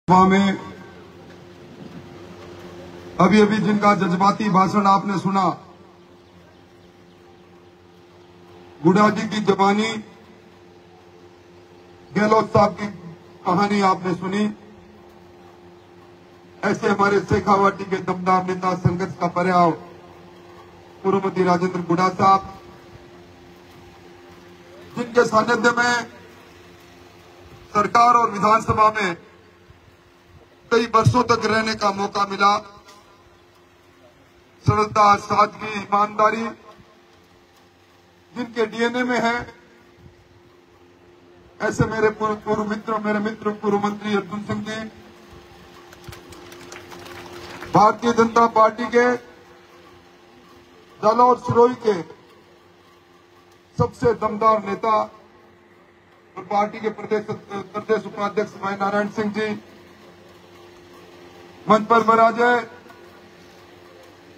सभा में अभी अभी जिनका जज्बाती भाषण आपने सुना, गुडा जी की जवानी, गहलोत साहब की कहानी आपने सुनी। ऐसे हमारे शेखावाटी के दमदार नेता, संघर्ष का पर्याय पूर्व मंत्री राजेंद्र गुडा साहब, जिनके सानिध्य में सरकार और विधानसभा में कई वर्षों तक रहने का मौका मिला। सरलता, सादगी, ईमानदारी जिनके डीएनए में है, ऐसे मेरे मित्र पूर्व मंत्री अर्जुन सिंह जी, भारतीय जनता पार्टी के जालौर सिरोही के सबसे दमदार नेता और पार्टी के प्रदेश उपाध्यक्ष भाई नारायण सिंह जी, मंच पर विराजे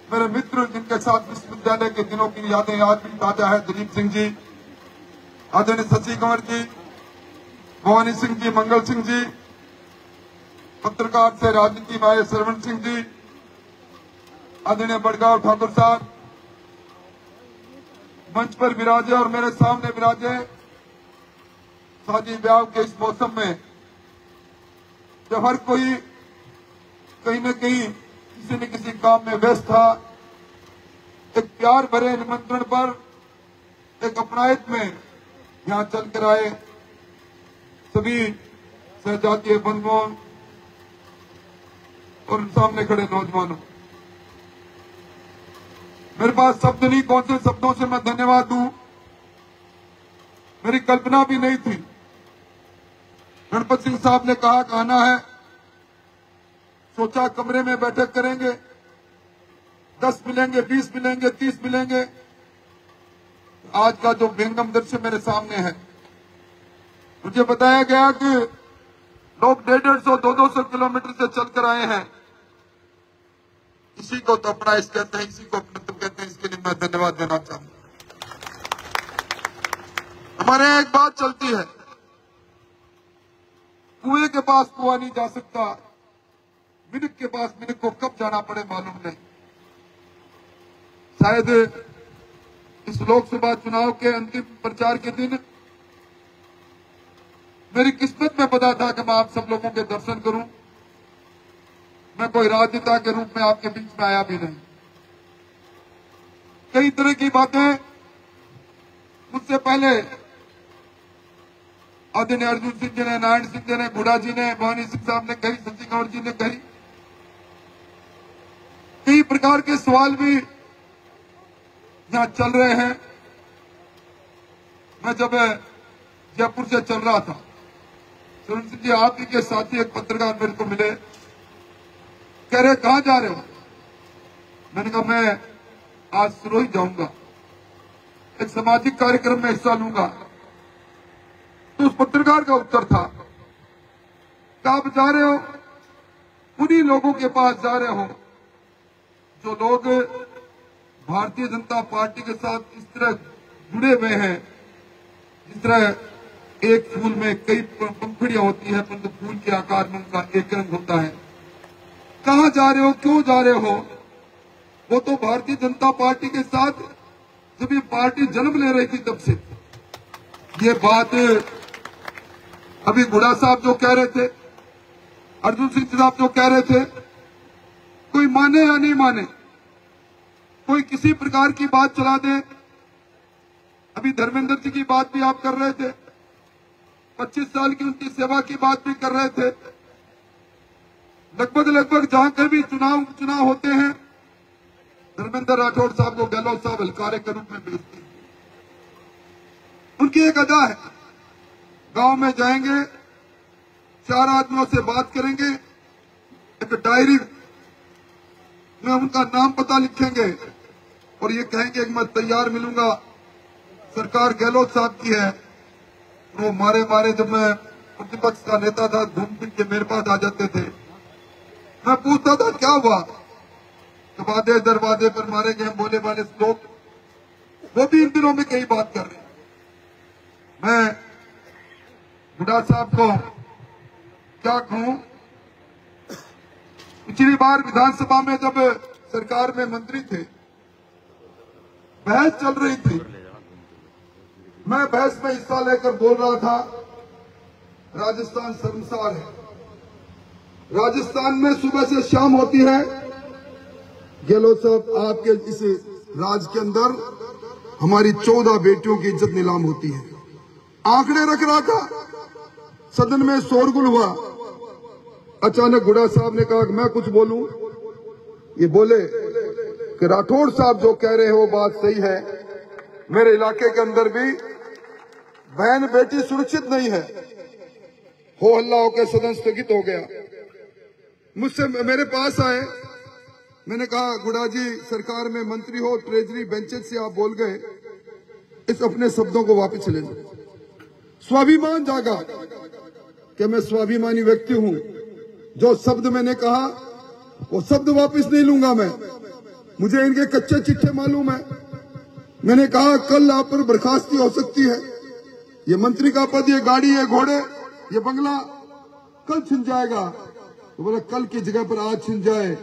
मेरे मित्र जिनके साथ विश्वविद्यालय के दिनों की यादें आज भी ताजा है, दिलीप सिंह जी, आदरणीय शशि कंवर जी, भवानी सिंह जी, मंगल सिंह जी, पत्रकार से राजनीति में आए सरवण सिंह जी, आदरणीय बड़गांव ठाकुर साहब मंच पर विराजे और मेरे सामने विराजे। शादी ब्याह के इस मौसम में जब हर कोई कहीं न कहीं किसी न किसी काम में व्यस्त था, एक प्यार भरे निमंत्रण पर एक अपनायत में यहां चलकर आए सभी सहजातीय बंधुओं और सामने खड़े नौजवानों, मेरे पास शब्द नहीं, कौन से शब्दों से मैं धन्यवाद दूं। मेरी कल्पना भी नहीं थी। गणपत सिंह साहब ने कहा कहना है, सोचा कमरे में बैठक करेंगे, 10 मिलेंगे, 20 मिलेंगे, 30 मिलेंगे। आज का जो विहंगम दृश्य मेरे सामने है, मुझे बताया गया कि लोग 150-200, 200 किलोमीटर से चलकर आए हैं। इसी को तो अपना इस कहते हैं, इसी को अपनत्व कहते हैं। इसके लिए मैं धन्यवाद देना चाहूंगा। हमारे यहाँ एक बात चलती है, कुएं के पास कुआं नहीं जा सकता, मिनट के पास मिनट को कब जाना पड़े मालूम नहीं। शायद इस लोकसभा चुनाव के अंतिम प्रचार के दिन मेरी किस्मत में पता था कि मैं आप सब लोगों के दर्शन करूं। मैं कोई राजनेता के रूप में आपके बीच में आया भी नहीं। कई तरह की बातें मुझसे पहले आदरणीय अर्जुन सिंह जी ने, नारायण सिंह जी ने, गुडा जी ने, भवानी सिंह साहब ने कही, शशि कंवर जी ने कही। कई प्रकार के सवाल भी यहां चल रहे हैं। मैं जब जयपुर से चल रहा था, सुरेंद्र सिंह जी आप ही के साथी एक पत्रकार मेरे को मिले, कह रहे कहां जा रहे हो? मैंने कहा मैं आज सिरोही जाऊंगा, एक सामाजिक कार्यक्रम में हिस्सा लूंगा। तो उस पत्रकार का उत्तर था, आप जा रहे हो, उन्हीं लोगों के पास जा रहे हो जो लोग भारतीय जनता पार्टी के साथ इस तरह जुड़े हुए हैं, जिस तरह एक फूल में कई पंखुड़ियां होती है, परंतु फूल के आकार में उनका एक रंग होता है। कहां जा रहे हो, क्यों जा रहे हो? वो तो भारतीय जनता पार्टी के साथ जब ये पार्टी जन्म ले रही थी तब से। ये बात अभी गुडा साहब जो कह रहे थे, अर्जुन सिंह साहब जो कह रहे थे, कोई माने या नहीं माने, कोई किसी प्रकार की बात चला दे। अभी धर्मेंद्र जी की बात भी आप कर रहे थे, 25 साल की उनकी सेवा की बात भी कर रहे थे। लगभग जहां कहीं भी चुनाव होते हैं, धर्मेंद्र राठौड़ साहब को गहलोत साहब हलकारे के रूप में भेजते हैं। उनकी एक अदा है, गांव में जाएंगे, 4 आदमियों से बात करेंगे, एक डायरी में उनका नाम पता लिखेंगे और ये कहेंगे कि मैं तैयार मिलूंगा, सरकार गहलोत साहब की है। वो मारे जब मैं प्रतिपक्ष का नेता था, घूम फिर के मेरे पास आ जाते थे। मैं पूछता था क्या हुआ, तो वादे दरवाजे पर मारे गए बोले वाले लोग, वो भी इन दिनों में कई बात कर रहे हैं। मैं गुडा साहब को क्या कहूं, पिछली बार विधानसभा में जब सरकार में मंत्री थे, बहस चल रही थी, मैं बहस में हिस्सा लेकर बोल रहा था राजस्थान शर्मसार है। राजस्थान में सुबह से शाम होती है, गहलोत साहब आपके इस राज के अंदर हमारी 14 बेटियों की इज्जत नीलाम होती है। आंकड़े रख रहा था, सदन में शोरगुल हुआ। अचानक गुड़ा साहब ने कहा कि मैं कुछ बोलूं। ये बोले कि राठौड़ साहब जो कह रहे हैं वो बात सही है, मेरे इलाके के अंदर भी बहन बेटी सुरक्षित नहीं है। हो हल्ला होकर सदन स्थगित हो गया। मुझसे मेरे पास आए, मैंने कहा गुड़ा जी सरकार में मंत्री हो, ट्रेजरी बेंचेस से आप बोल गए, इस अपने शब्दों को वापस ले लो। स्वाभिमान जागा कि मैं स्वाभिमानी व्यक्ति हूं, जो शब्द मैंने कहा वो शब्द वापस नहीं लूंगा मैं। मुझे इनके कच्चे चिट्ठे मालूम है। मैंने कहा कल आप पर बर्खास्ती हो सकती है, ये मंत्री का पद, ये गाड़ी, ये घोड़े, ये बंगला कल छिन जाएगा। तो बोला कल की जगह पर आज छिन जाए।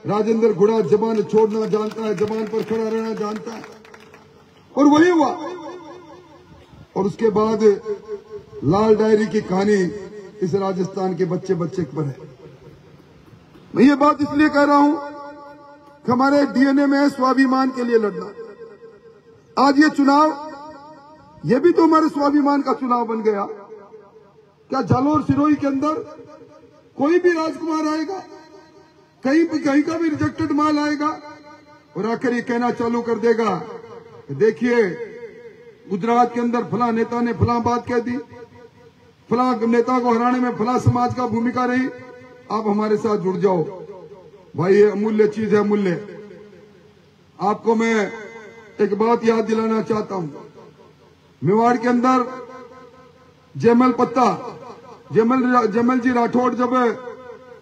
राजेंद्र गुड़ा जबान छोड़ना जानता है, जबान पर खड़ा रहना जानता है, और वही हुआ। और उसके बाद लाल डायरी की कहानी इस राजस्थान के बच्चे बच्चे पर है। मैं ये बात इसलिए कह रहा हूं कि हमारे डीएनए में है स्वाभिमान के लिए लड़ना। आज ये चुनाव, ये भी तो हमारे स्वाभिमान का चुनाव बन गया। क्या जालोर सिरोही के अंदर कोई भी राजकुमार आएगा, कहीं का भी रिजेक्टेड माल आएगा और आकर ये कहना चालू कर देगा कि देखिए गुजरात के अंदर फला नेता ने फला बात कह दी, फला नेता को हराने में फला समाज का भूमिका रही, आप हमारे साथ जुड़ जाओ। भाई ये अमूल्य चीज है, मूल्य। आपको मैं एक बात याद दिलाना चाहता हूं। मेवाड़ के अंदर जयमल जी राठौड़ जब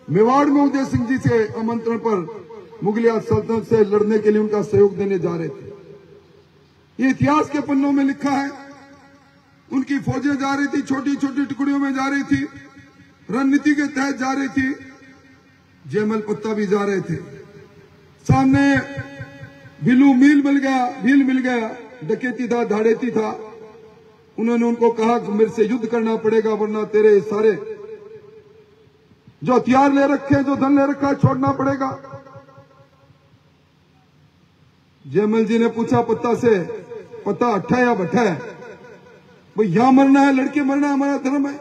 मेवाड़ में उदय सिंह जी से आमंत्रण पर मुगलिया सल्तनत से लड़ने के लिए उनका सहयोग देने जा रहे थे, ये इतिहास के पन्नों में लिखा है। उनकी फौजें जा रही थी, छोटी छोटी टुकड़ियों में जा रही थी, रणनीति के तहत जा रही थी। जयमल पत्ता भी जा रहे थे। सामने भील मिल गया, डकैती था, धाड़ेती था। उन्होंने उनको कहा कि मेरे से युद्ध करना पड़ेगा, वरना तेरे सारे जो हथियार ले रखे, जो धन ले रखा है, छोड़ना पड़ेगा। जयमल जी ने पूछा पत्ता से, पत्ता अट्ठा या भट्ठा है? भाई यहां मरना है, लड़के मरना हमारा धर्म है,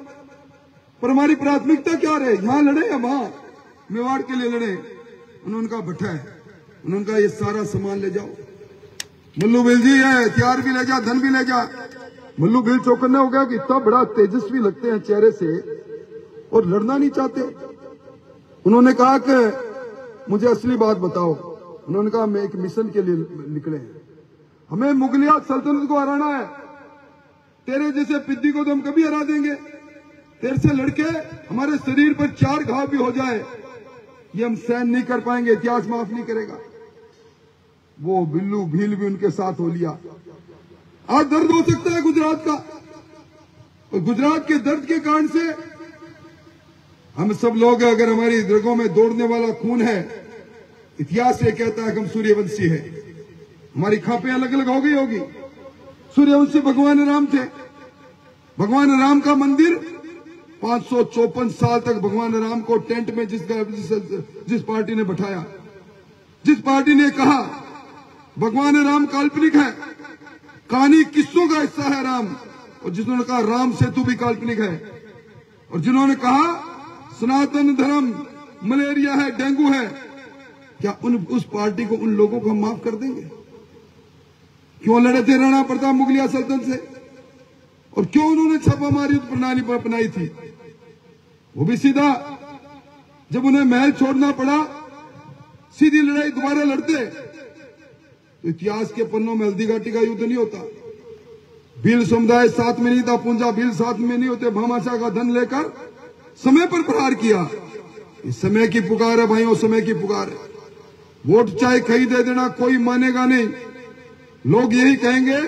पर हमारी प्राथमिकता क्या रहे, यहां लड़े या वहां मेवाड़ के लिए लड़े? उन्होंने कहा भट्ठा है। उन्होंने कहा ये सारा सामान ले जाओ। मल्लू बिल जी है, हथियार भी ले जा, धन भी ले जा। मल्लू बिल चौकन्ना हो गया कि इतना बड़ा तेजस्वी लगते हैं चेहरे से और लड़ना नहीं चाहते। उन्होंने कहा कि मुझे असली बात बताओ। उन्होंने कहा मैं एक मिशन के लिए निकले हैं, हमें मुगलिया सल्तनत को हराना है। तेरे जैसे पिद्दी को तो हम कभी हरा देंगे, तेरे से लड़के हमारे शरीर पर 4 घाव भी हो जाए, ये हम सहन नहीं कर पाएंगे, इतिहास माफ नहीं करेगा। वो बिल्लू भील भी उनके साथ हो लिया। आज दर्द हो सकता है गुजरात का, और गुजरात के दर्द के कारण से हम सब लोग, अगर हमारी रगों में दौड़ने वाला खून है, इतिहास ये कहता है कि हम सूर्यवंशी है। हमारी खापें अलग अलग हो गई होगी। सूर्यवंशी भगवान राम थे। भगवान राम का मंदिर 554 साल तक भगवान राम को टेंट में जिस पार्टी ने बैठाया, जिस पार्टी ने कहा भगवान राम काल्पनिक है, कहानी किस्सों का हिस्सा है राम, और जिन्होंने कहा राम सेतु भी काल्पनिक है, और जिन्होंने कहा सनातन धर्म मलेरिया है, डेंगू है, क्या उस पार्टी को, उन लोगों को हम माफ कर देंगे? क्यों लड़े थे राणा प्रताप मुगलिया सल्तनत से, और क्यों उन्होंने छापामारी प्रणाली पर अपनाई थी? वो भी सीधा, जब उन्हें महल छोड़ना पड़ा, सीधी लड़ाई दोबारा लड़ते। तो इतिहास के पन्नों में हल्दी घाटी का युद्ध नहीं होता। भील समुदाय साथ में नहीं था, पूंजा भील साथ में नहीं होते। भामाशाह का धन लेकर समय पर प्रहार किया। इस समय की पुकार है भाइयों, समय की पुकार है। वोट चाहे कहीं दे देना, कोई मानेगा नहीं। लोग यही कहेंगे,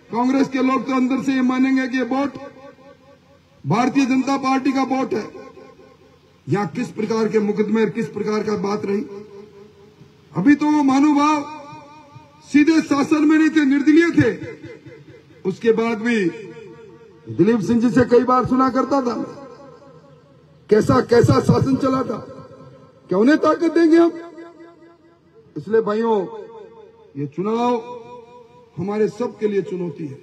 कांग्रेस के लोग तो अंदर से ये मानेंगे कि ये वोट भारतीय जनता पार्टी का वोट है। या किस प्रकार के मुकदमे, किस प्रकार का बात रही। अभी तो वो महानुभाव सीधे शासन में नहीं थे, निर्दलीय थे। उसके बाद भी दिलीप सिंह जी से कई बार सुना करता था कैसा कैसा शासन चला था, क्या उन्हें ताकत देंगे हम। इसलिए भाइयों, ये चुनाव हमारे सब के लिए चुनौती है।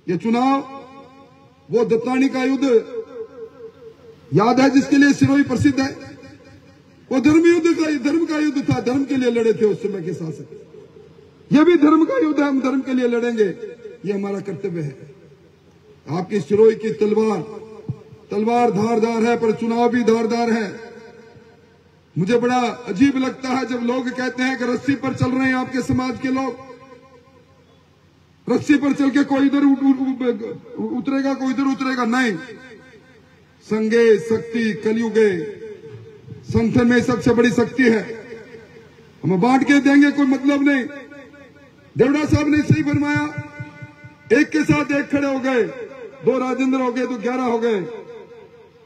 ये चुनाव वो दत्तानी का युद्ध याद है जिसके लिए सिरोही प्रसिद्ध है। वो धर्म का युद्ध था, धर्म के लिए लड़े थे उस समय के शासक। ये भी धर्म का युद्ध है, हम धर्म के लिए लड़ेंगे, ये हमारा कर्तव्य है। आपकी सिरोही की तलवार धारदार है, पर चुनाव भी धारदार है। मुझे बड़ा अजीब लगता है जब लोग कहते हैं कि रस्सी पर चल रहे हैं आपके समाज के लोग। रस्सी पर चल के कोई इधर उतरेगा, कोई इधर उतरेगा नहीं। संगे शक्ति कलयुगे, संगठन में सबसे बड़ी शक्ति है। हम बांट के देंगे कोई मतलब नहीं। देवड़ा साहब ने सही फरमाया, एक के साथ एक खड़े हो गए, 2 राजेंद्र हो गए तो 11 हो गए,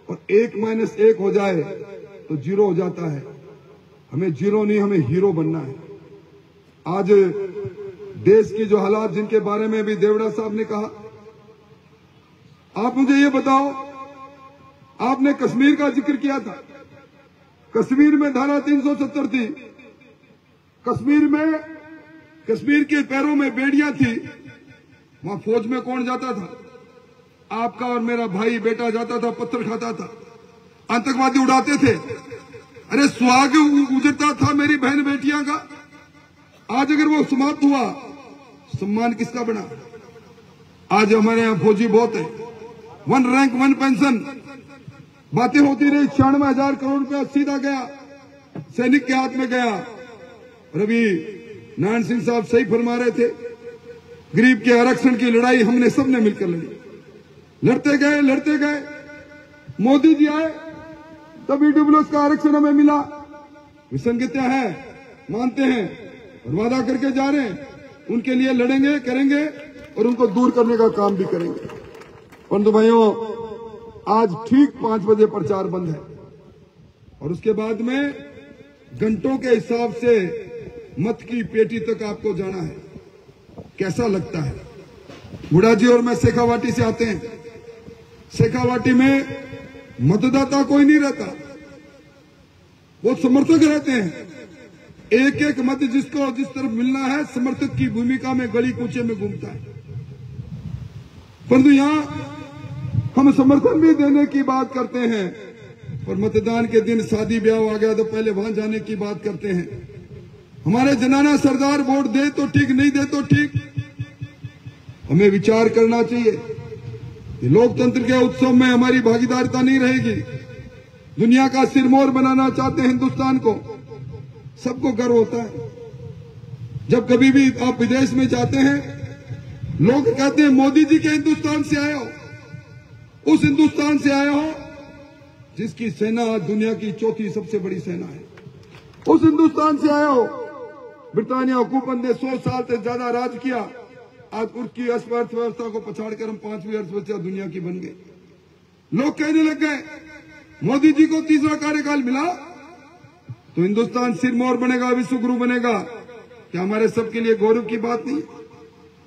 और 1 - 1 हो जाए तो 0 हो जाता है। हमें 0 नहीं, हमें हीरो बनना है। आज देश की जो हालात जिनके बारे में भी देवड़ा साहब ने कहा, आप मुझे ये बताओ, आपने कश्मीर का जिक्र किया था। कश्मीर में धारा 370 थी। कश्मीर के पैरों में बेड़ियां थी। वहां फौज में कौन जाता था? आपका और मेरा भाई बेटा जाता था, पत्थर खाता था, आतंकवादी उड़ाते थे। अरे सुहाग उजड़ता था मेरी बहन बेटियां का। आज अगर वो समाप्त हुआ, सम्मान किसका बना? आज हमारे यहां फौजी बहुत है, 1 रैंक 1 पेंशन, बातें होती रही। 96,000 करोड़ रुपया सीधा गया, सैनिक के हाथ में गया। रवि नारायण सिंह साहब सही फरमा रहे थे, गरीब के आरक्षण की लड़ाई हमने सबने मिलकर लड़ी। लड़ते गए, मोदी जी आए तब ईडब्ल्यूएस का आरक्षण हमें मिला। विसंगतियां है, मानते हैं, और वादा करके जा रहे हैं, उनके लिए लड़ेंगे, करेंगे, और उनको दूर करने का काम भी करेंगे। परंतु भाइयों, आज ठीक 5 बजे प्रचार बंद है, और उसके बाद में घंटों के हिसाब से मत की पेटी तक आपको जाना है। कैसा लगता है? बुढ़ा जी और मैं शेखावाटी से आते हैं। शेखावाटी में मतदाता कोई नहीं रहता, वो समर्थक रहते हैं। एक एक मत जिसको जिस तरफ मिलना है, समर्थक की भूमिका में गली कूचे में घूमता है। परंतु यहां हम समर्थन भी देने की बात करते हैं, और मतदान के दिन शादी ब्याह आ गया तो पहले वहां जाने की बात करते हैं। हमारे जनाना सरदार वोट दे तो ठीक, नहीं दे तो ठीक। हमें विचार करना चाहिए। लोकतंत्र के उत्सव में हमारी भागीदारिता नहीं रहेगी। दुनिया का सिरमौर बनाना चाहते हैं हिंदुस्तान को, सबको गर्व होता है। जब कभी भी आप विदेश में जाते हैं, लोग कहते हैं मोदी जी के हिंदुस्तान से आए हो, उस हिंदुस्तान से आए हो जिसकी सेना दुनिया की 4थी सबसे बड़ी सेना है। उस हिंदुस्तान से आए हो। ब्रिटानिया हुकूमत ने 100 साल से ज्यादा राज किया। आज उसकी अर्थव्यवस्था को पछाड़कर हम 5वीं अर्थव्यवस्था दुनिया की बन गए। लोग कहने लग गए मोदी जी को 3रा कार्यकाल मिला तो हिंदुस्तान सिरमौर बनेगा, विश्व गुरु बनेगा। क्या हमारे सबके लिए गौरव की बात नहीं?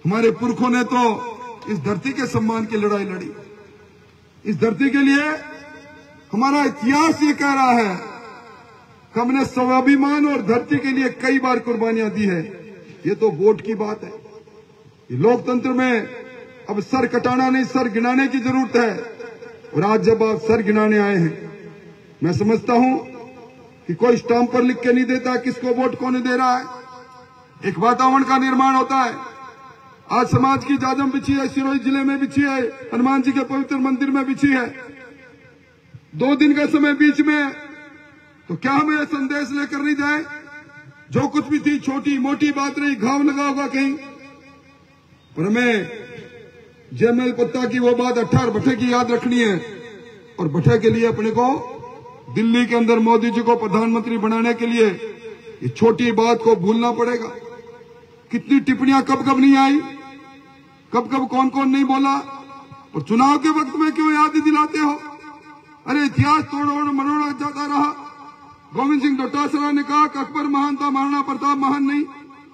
हमारे पुरखों ने तो इस धरती के सम्मान की लड़ाई लड़ी। इस धरती के लिए हमारा इतिहास ये कह रहा है कि हमने स्वाभिमान और धरती के लिए कई बार कुर्बानियां दी है। ये तो वोट की बात है। ये लोकतंत्र में अब सर कटाना नहीं, सर गिनाने की जरूरत है। और आज जब आप सर गिनाने आए हैं, मैं समझता हूं कि कोई स्टाम्प पर लिख के नहीं देता किसको वोट कौन दे रहा है। एक वातावरण का निर्माण होता है। आज समाज की जाजम बिछी है, सिरोही जिले में बिछी है, हनुमान जी के पवित्र मंदिर में बिछी है। 2 दिन का समय बीच में, तो क्या हम यह संदेश लेकर नहीं जाए? जो कुछ भी थी छोटी मोटी बात रही, घाव लगा होगा कहीं, पर हमें जयमल पत्ता की वो बात 18 भट्टे की याद रखनी है। और भट्टे के लिए अपने को दिल्ली के अंदर मोदी जी को प्रधानमंत्री बनाने के लिए ये छोटी बात को भूलना पड़ेगा। कितनी टिप्पणियां कब कब नहीं आई, कब कब कौन कौन नहीं बोला, और चुनाव के वक्त में क्यों याद दिलाते हो? अरे इतिहास तोड़ मरोड़ा जाता रहा। गोविंद सिंह डोटासरा ने कहा कि अकबर महान था, महाराणा प्रताप महान नहीं।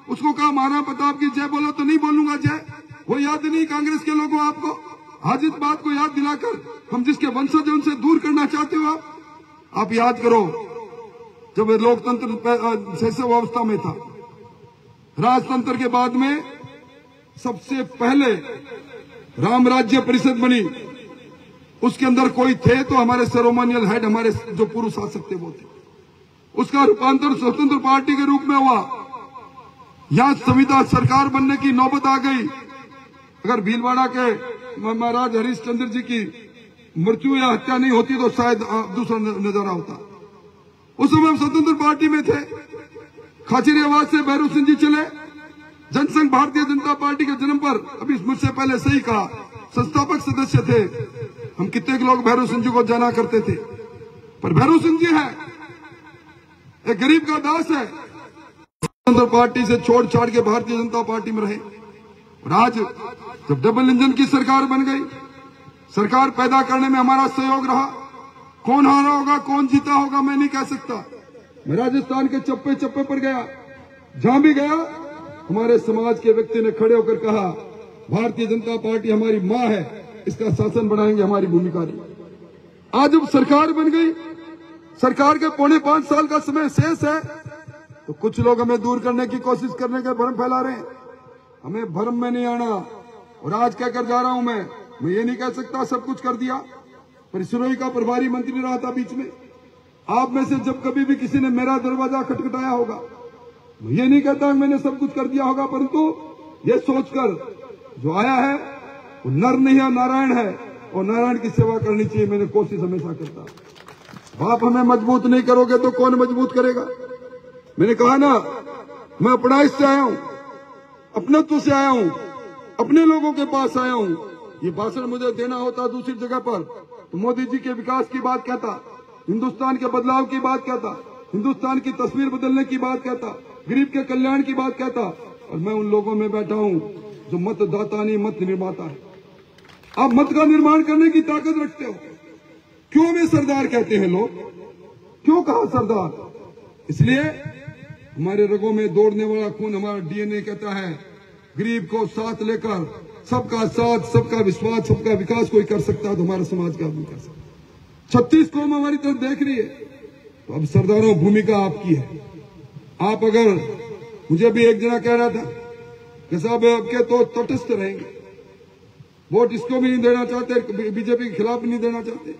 उसको कहा महाराणा प्रताप की जय बोलो, तो नहीं बोलूंगा जय। वो याद नहीं कांग्रेस के लोगों आपको? आज इस बात को याद दिलाकर हम जिसके वंशज हैं उनसे दूर करना चाहते हो आप याद करो, जब लोकतंत्र शैशव अवस्था में था, राजतंत्र के बाद में सबसे पहले राम राज्य परिषद बनी, उसके अंदर कोई थे तो हमारे सेरेमोनियल हेड, हमारे जो पूर्व शासक थे वो थे। उसका रूपांतर स्वतंत्र पार्टी के रूप में हुआ। यहां संविधान सरकार बनने की नौबत आ गई। अगर भीलवाड़ा के महाराज हरिश्चंद्र जी की मृत्यु या हत्या नहीं होती तो शायद दूसरा नजारा होता। उस समय हम स्वतंत्र पार्टी में थे। खाचरियावाद से भैरव सिंह जी चले। जनसंघ भारतीय जनता पार्टी के जन्म पर, अभी मुझसे पहले सही कहा, संस्थापक सदस्य थे हम। कितने लोग भैरव सिंह जी को जाना करते थे, पर भैरव सिंह जी है एक गरीब का दास है। स्वतंत्र पार्टी से छोड़ छाड़ के भारतीय जनता पार्टी में रहे। और आज जब डबल इंजन की सरकार बन गई, सरकार पैदा करने में हमारा सहयोग रहा। कौन हारा होगा, कौन जीता होगा, मैं नहीं कह सकता। मैं राजस्थान के चप्पे चप्पे पर गया, जहां भी गया हमारे समाज के व्यक्ति ने खड़े होकर कहा भारतीय जनता पार्टी हमारी मां है, इसका शासन बनाएंगे, हमारी भूमिका नहीं। आज जब सरकार बन गई, सरकार के 4.5 साल का समय शेष है, तो कुछ लोग हमें दूर करने की कोशिश करने के भ्रम फैला रहे हैं। हमें भ्रम में नहीं आना। और आज कहकर जा रहा हूं मैं ये नहीं कह सकता सब कुछ कर दिया, पर सिरोही का प्रभारी मंत्री रहा था बीच में। आप में से जब कभी भी किसी ने मेरा दरवाजा खटखटाया होगा, मैं ये नहीं कहता मैंने सब कुछ कर दिया होगा, परंतु ये सोचकर जो आया है वो नर नहीं है, नारायण है, और नारायण की सेवा करनी चाहिए। मैंने कोशिश हमेशा करता। आप हमें मजबूत नहीं करोगे तो कौन मजबूत करेगा? मैंने कहा ना, मैं अपनाइश से आया हूं, अपनत्व से आया हूं, अपने लोगों के पास आया हूं। ये भाषण मुझे देना होता दूसरी जगह पर तो मोदी जी के विकास की बात कहता, हिंदुस्तान के बदलाव की बात कहता, हिंदुस्तान की तस्वीर बदलने की बात कहता, गरीब के कल्याण की बात कहता। और मैं उन लोगों में बैठा हूं जो मतदाता नहीं, मत निर्माता है। आप मत का निर्माण करने की ताकत रखते हो। क्यों हमें सरदार कहते हैं लोग? क्यों कहा सरदार? इसलिए हमारे रगों में दौड़ने वाला खून, हमारा डीएनए कहता है गरीब को साथ लेकर सबका साथ, सबका विश्वास, सबका विकास कोई कर सकता है तो हमारा समाज का भी कर सकता है। 36 कौम हमारी तरफ देख रही है, तो अब सरदारों भूमिका आपकी है। आप अगर, मुझे भी एक जना कह रहा था कि साहब आपके तो तटस्थ रहेंगे, वोट इसको भी नहीं देना चाहते, बीजेपी के खिलाफ भी नहीं देना चाहते।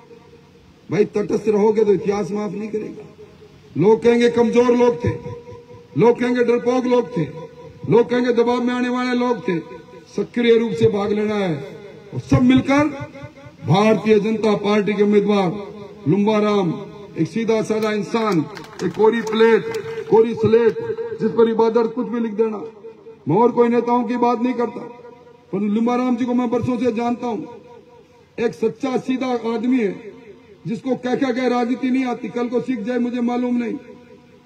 भाई तटस्थ रहोगे तो इतिहास माफ नहीं करेगा। लोग कहेंगे कमजोर लोग थे, लोग कहेंगे डरपोक लोग थे, लोग कहेंगे दबाव में आने वाले लोग थे। सक्रिय रूप से भाग लेना है और सब मिलकर भारतीय जनता पार्टी के उम्मीदवार लुम्बा राम, एक सीधा साधा इंसान, एक कोरी प्लेट, कोरी स्लेट जिस पर इबादत कुछ भी लिख देना। मैं और कोई नेताओं की बात नहीं करता, पर लुम्बा राम जी को मैं बरसों से जानता हूं। एक सच्चा सीधा आदमी है जिसको क्या क्या राजनीति नहीं आती, कल को सीख जाए मुझे मालूम नहीं।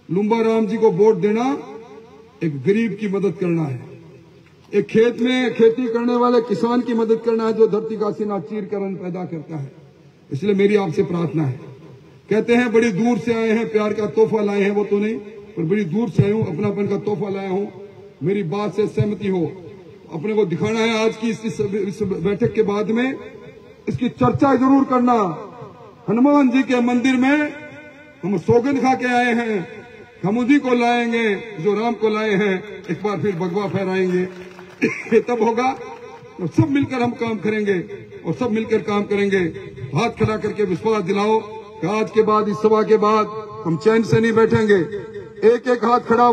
लुम्बा राम जी को वोट देना एक गरीब की मदद करना है, एक खेत में खेती करने वाले किसान की मदद करना है जो धरती का सीना चीर कर अन्न पैदा करता है। इसलिए मेरी आपसे प्रार्थना है। कहते हैं बड़ी दूर से आए हैं, प्यार का तोहफा लाए हैं, वो तो नहीं, पर बड़ी दूर से आया हूं, अपनापन का तोहफा लाया हूं। मेरी बात से सहमति हो, अपने को दिखाना है। आज की इस बैठक के बाद में इसकी चर्चा जरूर करना। हनुमान जी के मंदिर में हम सौगंध खा के आए हैं, हम उसी को लाएंगे जो राम को लाए हैं, एक बार फिर भगवा फहराएंगे। तब होगा तो सब मिलकर हम काम करेंगे, और सब मिलकर काम करेंगे। हाथ खड़ा करके विश्वास दिलाओ कि आज के बाद, इस सभा के बाद हम चैन से नहीं बैठेंगे। एक एक हाथ खड़ा